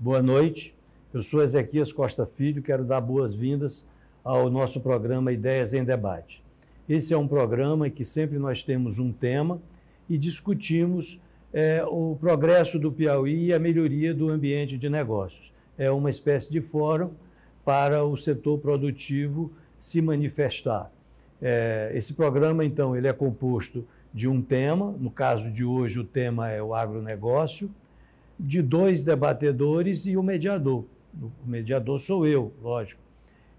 Boa noite, eu sou Ezequias Costa Filho, quero dar boas-vindas ao nosso programa Ideias em Debate. Esse é um programa em que sempre nós temos um tema e discutimos o progresso do Piauí e a melhoria do ambiente de negócios. É uma espécie de fórum para o setor produtivo se manifestar. Esse programa, então, ele é composto de um tema, no caso de hoje o tema é o agronegócio, de 2 debatedores e o mediador. O mediador sou eu, lógico.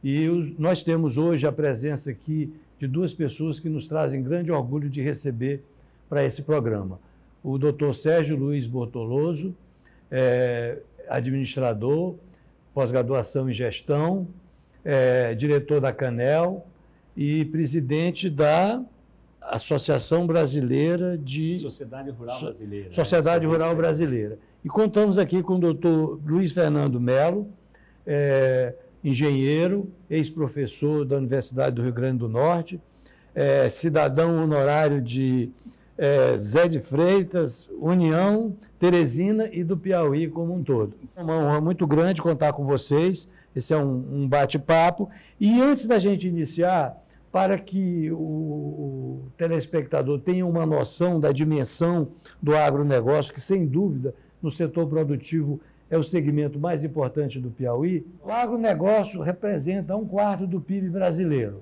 E nós temos hoje a presença aqui de 2 pessoas que nos trazem grande orgulho de receber para esse programa. O doutor Sérgio Luiz Bortoloso, administrador, pós-graduação em gestão, diretor da CANEL e presidente da Associação Brasileira de... Sociedade Rural Brasileira. Sociedade Rural Brasileira. E contamos aqui com o doutor Luiz Fernando Melo, engenheiro, ex-professor da Universidade do Rio Grande do Norte, cidadão honorário de Zé de Freitas, União, Teresina e do Piauí como um todo. É uma honra muito grande contar com vocês, esse é um bate-papo. E antes da gente iniciar, para que o telespectador tenha uma noção da dimensão do agronegócio, que sem dúvida no setor produtivo é o segmento mais importante do Piauí, o agronegócio representa 1/4 do PIB brasileiro.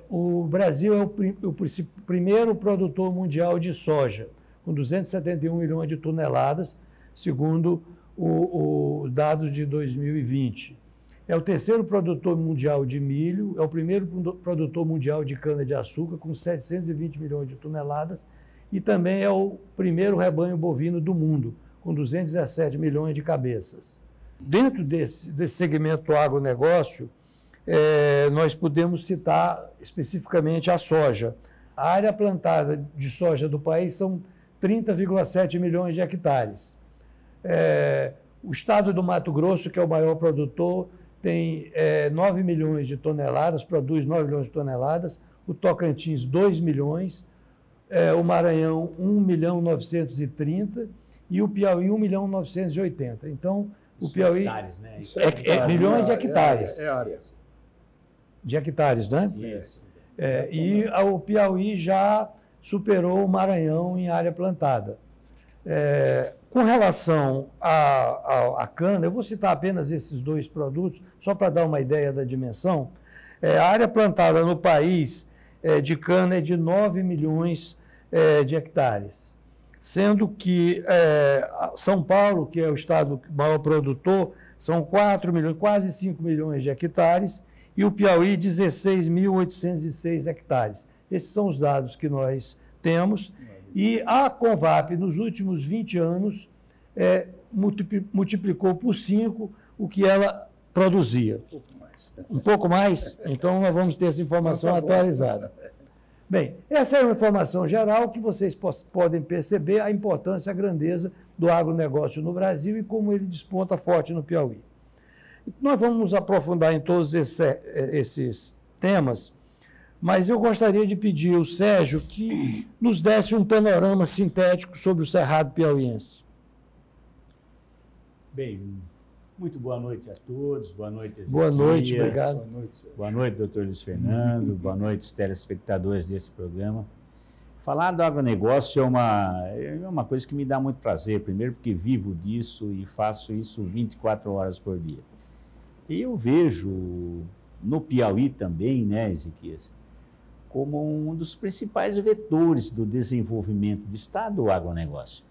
O Brasil é o primeiro produtor mundial de soja, com 271 milhões de toneladas, segundo os dados de 2020. É o terceiro produtor mundial de milho, é o primeiro produtor mundial de cana-de-açúcar, com 720 milhões de toneladas, e também é o primeiro rebanho bovino do mundo, com 217 milhões de cabeças. Dentro desse segmento do agronegócio, nós podemos citar especificamente a soja. A área plantada de soja do país são 30,7 milhões de hectares. O estado do Mato Grosso, que é o maior produtor, tem 9 milhões de toneladas, produz 9 milhões de toneladas, o Tocantins 2 milhões, o Maranhão 1.930.000 e o Piauí 1.980.000. Então, o Piauí... Hectares, né? milhões de hectares. Áreas. De hectares, né? Isso. E o Piauí já superou o Maranhão em área plantada. Com relação à cana, eu vou citar apenas esses 2 produtos, só para dar uma ideia da dimensão. A área plantada no país de cana é de 9 milhões de hectares, sendo que São Paulo, que é o estado maior produtor, são 4 milhões, quase 5 milhões de hectares, e o Piauí 16.806 hectares. Esses são os dados que nós temos. E a Convap, nos últimos 20 anos, multiplicou por 5 o que ela produzia. Um pouco mais? Então, nós vamos ter essa informação atualizada. Bem, essa é uma informação geral que vocês podem perceber a importância, a grandeza do agronegócio no Brasil e como ele desponta forte no Piauí. Nós vamos nos aprofundar em todos esses temas, mas eu gostaria de pedir ao Sérgio que nos desse um panorama sintético sobre o Cerrado piauiense. Bem, muito boa noite a todos, boa noite, Ezequias. Boa noite, obrigado. Boa noite, doutor Luiz Fernando, boa noite, os telespectadores desse programa. Falar do agronegócio é uma coisa que me dá muito prazer, primeiro porque vivo disso e faço isso 24 horas por dia. E eu vejo no Piauí também, né, Ezequias, como um dos principais vetores do desenvolvimento do Estado do agronegócio.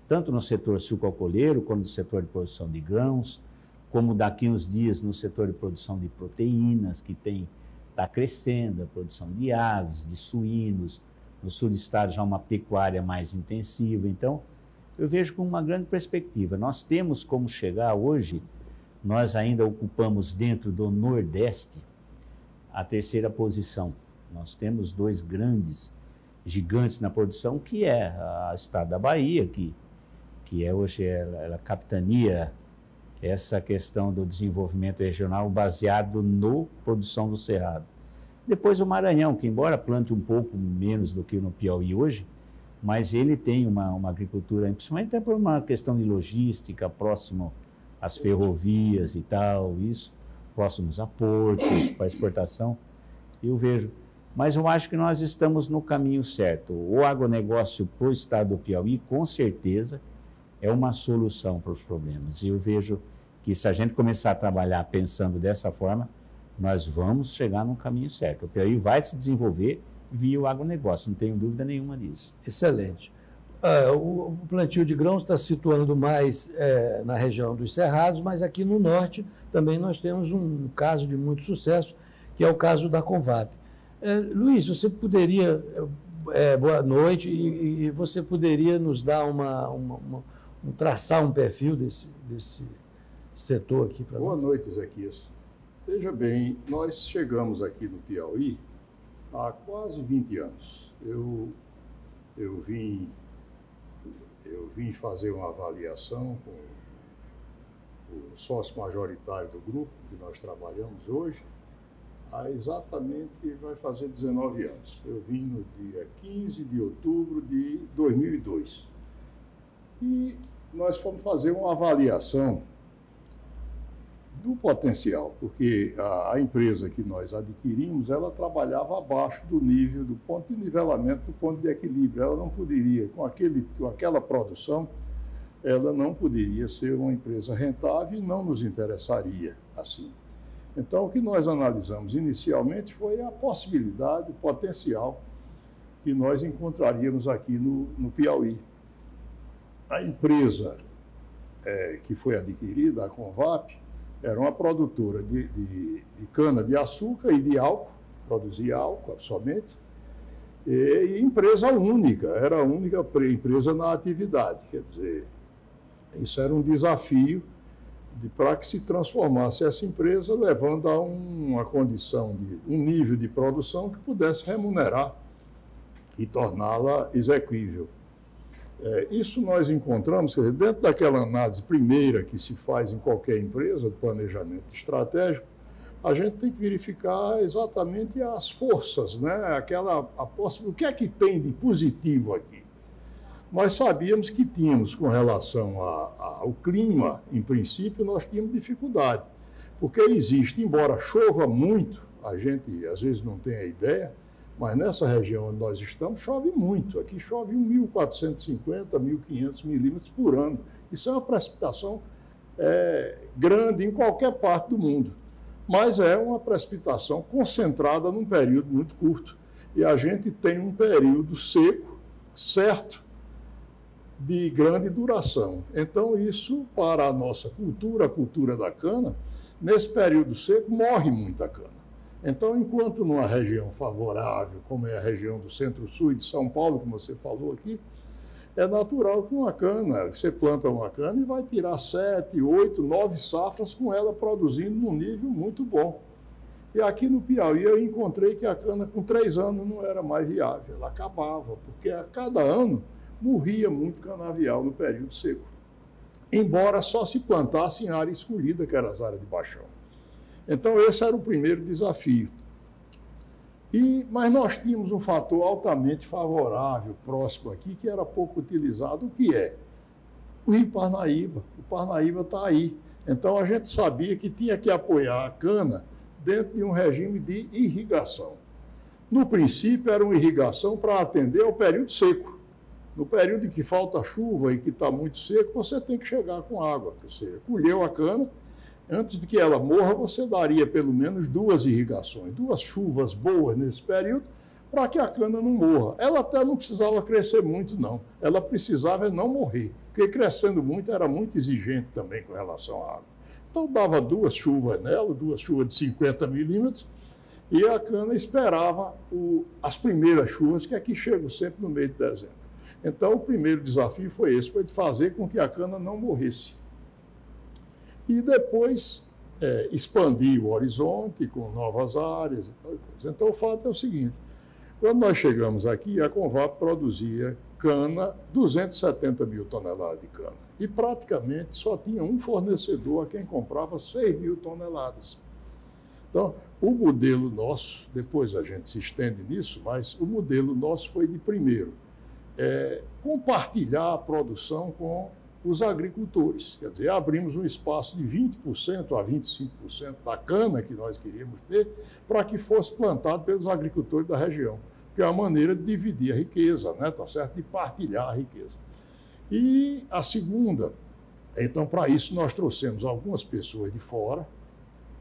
Tanto no setor sucroalcooleiro, como no setor de produção de grãos, como daqui uns dias no setor de produção de proteínas, que está crescendo, a produção de aves, de suínos, no sul do estado já uma pecuária mais intensiva. Então, eu vejo com uma grande perspectiva. Nós temos como chegar hoje, nós ainda ocupamos dentro do Nordeste a 3ª posição. Nós temos 2 grandes gigantes na produção, que é o estado da Bahia, que é hoje a capitania essa questão do desenvolvimento regional baseado na produção do cerrado. Depois o Maranhão, que embora plante um pouco menos do que no Piauí hoje, mas ele tem uma agricultura, principalmente até por uma questão de logística, próximo às ferrovias e tal, isso, próximos a porto, para exportação, eu vejo. Mas eu acho que nós estamos no caminho certo. O agronegócio para o estado do Piauí, com certeza, é uma solução para os problemas. E eu vejo que se a gente começar a trabalhar pensando dessa forma, nós vamos chegar no caminho certo. O Piauí vai se desenvolver via o agronegócio, não tenho dúvida nenhuma disso. Excelente. O plantio de grãos está se situando mais na região dos Cerrados, mas aqui no norte também nós temos um caso de muito sucesso, que é o caso da Convap. Luiz, você poderia, boa noite, e você poderia nos dar traçar um perfil desse setor aqui para nós? Boa noite, Zequias. Veja bem, nós chegamos aqui no Piauí há quase 20 anos. Eu vim fazer uma avaliação com o sócio majoritário do grupo que nós trabalhamos hoje, exatamente vai fazer 19 anos. Eu vim no dia 15 de outubro de 2002. E nós fomos fazer uma avaliação do potencial, porque a empresa que nós adquirimos, ela trabalhava abaixo do nível, do ponto de nivelamento, do ponto de equilíbrio. Ela não poderia, com aquela produção, ela não poderia ser uma empresa rentável e não nos interessaria assim. Então, o que nós analisamos inicialmente foi a possibilidade, o potencial que nós encontraríamos aqui no Piauí. A empresa que foi adquirida, a Convap, era uma produtora de cana-de-açúcar e de álcool, produzia álcool somente, e empresa única, era a única empresa na atividade. Quer dizer, isso era um desafio para que se transformasse essa empresa, levando a uma condição, um nível de produção que pudesse remunerar e torná-la exequível. Isso nós encontramos, quer dizer, dentro daquela análise primeira que se faz em qualquer empresa, de planejamento estratégico, a gente tem que verificar exatamente as forças, né? O que é que tem de positivo aqui? Nós sabíamos que tínhamos, com relação ao clima, em princípio, nós tínhamos dificuldade, porque existe, embora chova muito, a gente às vezes não tem a ideia, mas nessa região onde nós estamos, chove muito. Aqui chove 1.450, 1.500 milímetros por ano. Isso é uma precipitação grande em qualquer parte do mundo. Mas é uma precipitação concentrada num período muito curto. E a gente tem um período seco, certo, de grande duração. Então, isso, para a nossa cultura, a cultura da cana, nesse período seco, morre muita cana. Então, enquanto numa região favorável, como é a região do centro-sul e de São Paulo, como você falou aqui, é natural que uma cana, você planta uma cana e vai tirar 7, 8, 9 safras com ela produzindo num nível muito bom. E aqui no Piauí eu encontrei que a cana com 3 anos não era mais viável, ela acabava, porque a cada ano morria muito canavial no período seco, embora só se plantasse em área escolhida, que eram as áreas de baixão. Então, esse era o primeiro desafio. Mas nós tínhamos um fator altamente favorável, próximo aqui, que era pouco utilizado, o que é? O Rio Parnaíba. O Parnaíba está aí. Então, a gente sabia que tinha que apoiar a cana dentro de um regime de irrigação. No princípio, era uma irrigação para atender ao período seco. No período em que falta chuva e que está muito seco, você tem que chegar com água. Você colheu a cana, antes de que ela morra, você daria pelo menos 2 irrigações, 2 chuvas boas nesse período, para que a cana não morra. Ela até não precisava crescer muito, não. Ela precisava não morrer, porque crescendo muito era muito exigente também com relação à água. Então, dava 2 chuvas nela, 2 chuvas de 50 milímetros, e a cana esperava as primeiras chuvas, que aqui chegam sempre no meio de dezembro. Então, o primeiro desafio foi esse, foi de fazer com que a cana não morresse. E depois expandir o horizonte com novas áreas e tal coisa. Então, o fato é o seguinte, quando nós chegamos aqui, a Convap produzia cana, 270 mil toneladas de cana. e praticamente só tinha um fornecedor a quem comprava 6 mil toneladas. Então, o modelo nosso, depois a gente se estende nisso, mas o modelo nosso foi de primeiro, compartilhar a produção com os agricultores. Quer dizer, abrimos um espaço de 20% a 25% da cana que nós queríamos ter para que fosse plantado pelos agricultores da região, que é a maneira de dividir a riqueza, né? Tá certo? De partilhar a riqueza. E a segunda, então, para isso nós trouxemos algumas pessoas de fora,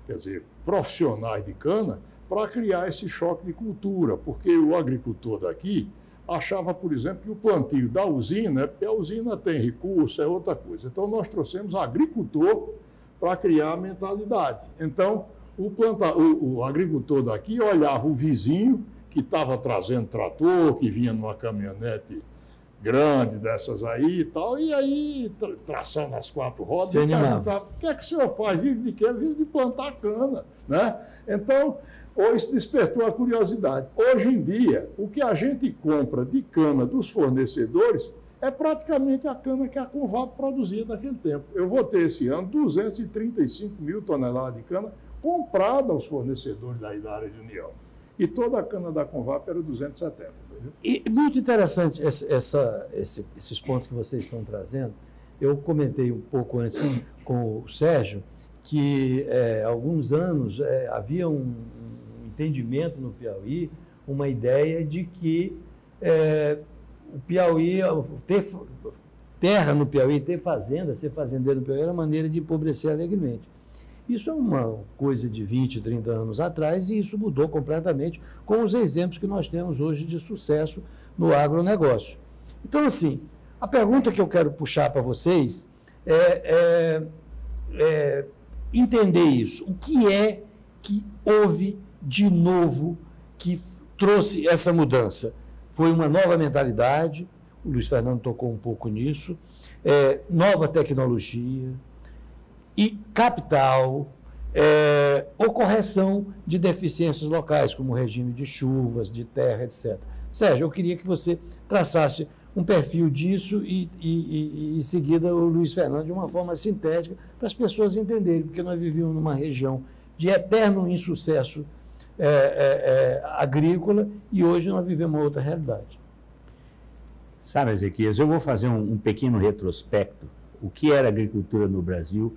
quer dizer, profissionais de cana, para criar esse choque de cultura, porque o agricultor daqui achava, por exemplo, que o plantio da usina, porque a usina tem recurso, é outra coisa. Então, nós trouxemos agricultor para criar a mentalidade. Então, o agricultor daqui olhava o vizinho que estava trazendo trator, que vinha numa caminhonete grande dessas aí e tal, e aí tração nas 4 rodas, e perguntava, o que é que o senhor faz? Vive de quê? Vive de plantar cana, né? Então, isso despertou a curiosidade. Hoje em dia, o que a gente compra de cana dos fornecedores é praticamente a cana que a Convap produzia naquele tempo. Eu vou ter esse ano 235 mil toneladas de cana comprada aos fornecedores da área de União. E toda a cana da Convap era 270. Entendeu? E muito interessante esses pontos que vocês estão trazendo. Eu comentei um pouco antes com o Sérgio que há alguns anos havia um entendimento no Piauí, uma ideia de que o Piauí, ter terra no Piauí, ter fazenda, ser fazendeiro no Piauí era maneira de empobrecer alegremente. Isso é uma coisa de 20, 30 anos atrás e isso mudou completamente com os exemplos que nós temos hoje de sucesso no agronegócio. Então, assim, a pergunta que eu quero puxar para vocês é entender isso. O que é que houve de novo que trouxe essa mudança? Foi uma nova mentalidade, o Luiz Fernando tocou um pouco nisso, nova tecnologia, e capital, ou correção de deficiências locais, como o regime de chuvas, de terra, etc. Sérgio, eu queria que você traçasse um perfil disso e em seguida, o Luiz Fernando, de uma forma sintética, para as pessoas entenderem, porque nós vivíamos numa região de eterno insucesso agrícola e hoje nós vivemos uma outra realidade. Sabe, Ezequias, eu vou fazer um pequeno retrospecto. O que era agricultura no Brasil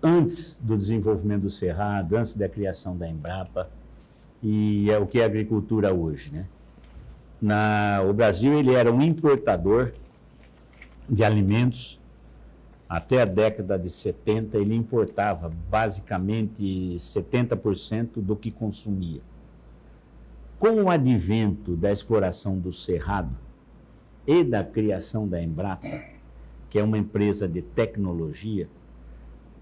antes do desenvolvimento do Cerrado, antes da criação da Embrapa, e o que é agricultura hoje, né? O Brasil ele era um importador de alimentos. Até a década de 70, ele importava basicamente 70% do que consumia. Com o advento da exploração do Cerrado e da criação da Embrapa, que é uma empresa de tecnologia,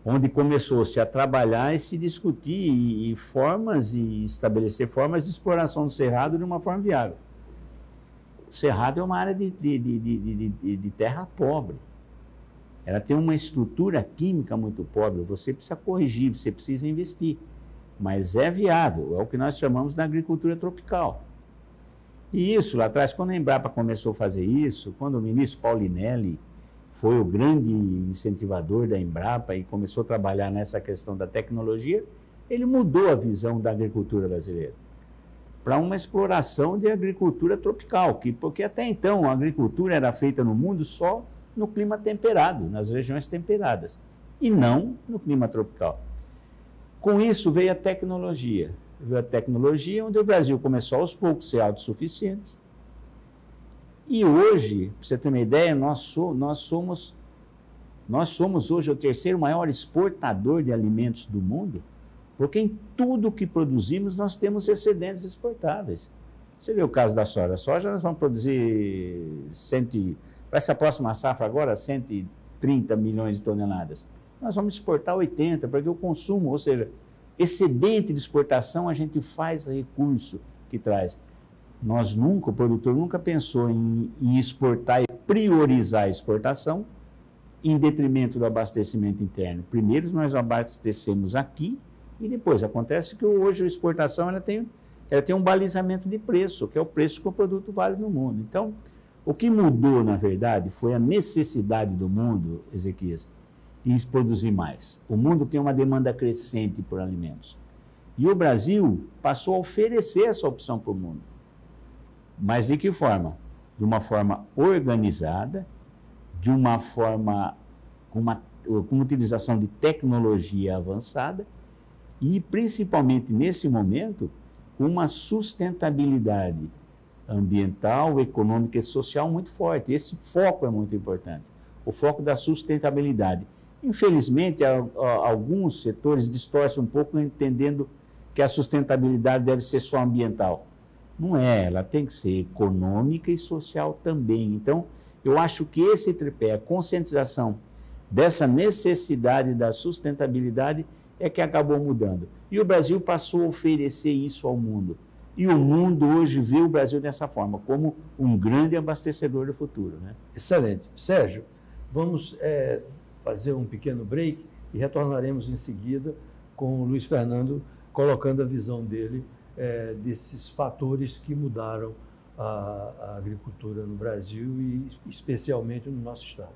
onde começou-se a trabalhar e se discutir formas e estabelecer formas de exploração do Cerrado de uma forma viável. O Cerrado é uma área de terra pobre. Ela tem uma estrutura química muito pobre, você precisa corrigir, você precisa investir. Mas é viável, é o que nós chamamos da agricultura tropical. E isso, lá atrás, quando a Embrapa começou a fazer isso, quando o ministro Paulinelli foi o grande incentivador da Embrapa e começou a trabalhar nessa questão da tecnologia, ele mudou a visão da agricultura brasileira para uma exploração de agricultura tropical, porque até então a agricultura era feita no mundo só no clima temperado, nas regiões temperadas, e não no clima tropical. Com isso veio a tecnologia. Veio a tecnologia onde o Brasil começou aos poucos a ser autossuficiente. E hoje, para você ter uma ideia, nós somos hoje o terceiro maior exportador de alimentos do mundo, porque em tudo que produzimos nós temos excedentes exportáveis. Você vê o caso da soja. A soja nós vamos produzir para essa próxima safra agora, 130 milhões de toneladas. Nós vamos exportar 80, porque o consumo, ou seja, excedente de exportação, a gente faz recurso que traz. O produtor nunca pensou em exportar e priorizar a exportação em detrimento do abastecimento interno. Primeiro nós abastecemos aqui e depois acontece que hoje a exportação ela tem um balizamento de preço, que é o preço que o produto vale no mundo. Então, O que mudou, na verdade, foi a necessidade do mundo, Ezequias, em produzir mais. O mundo tem uma demanda crescente por alimentos. E o Brasil passou a oferecer essa opção para o mundo. Mas de que forma? De uma forma organizada, de uma forma com uma utilização de tecnologia avançada e, principalmente nesse momento, com uma sustentabilidade ambiental, econômica e social muito forte. Esse foco é muito importante, o foco da sustentabilidade. Infelizmente, alguns setores distorcem um pouco, entendendo que a sustentabilidade deve ser só ambiental. Não é, ela tem que ser econômica e social também. Então, eu acho que esse tripé, a conscientização dessa necessidade da sustentabilidade, é que acabou mudando. E o Brasil passou a oferecer isso ao mundo. E o mundo hoje vê o Brasil dessa forma, como um grande abastecedor do futuro, né? Excelente. Sérgio, vamos fazer um pequeno break e retornaremos em seguida com o Luiz Fernando colocando a visão dele desses fatores que mudaram a agricultura no Brasil e especialmente no nosso estado.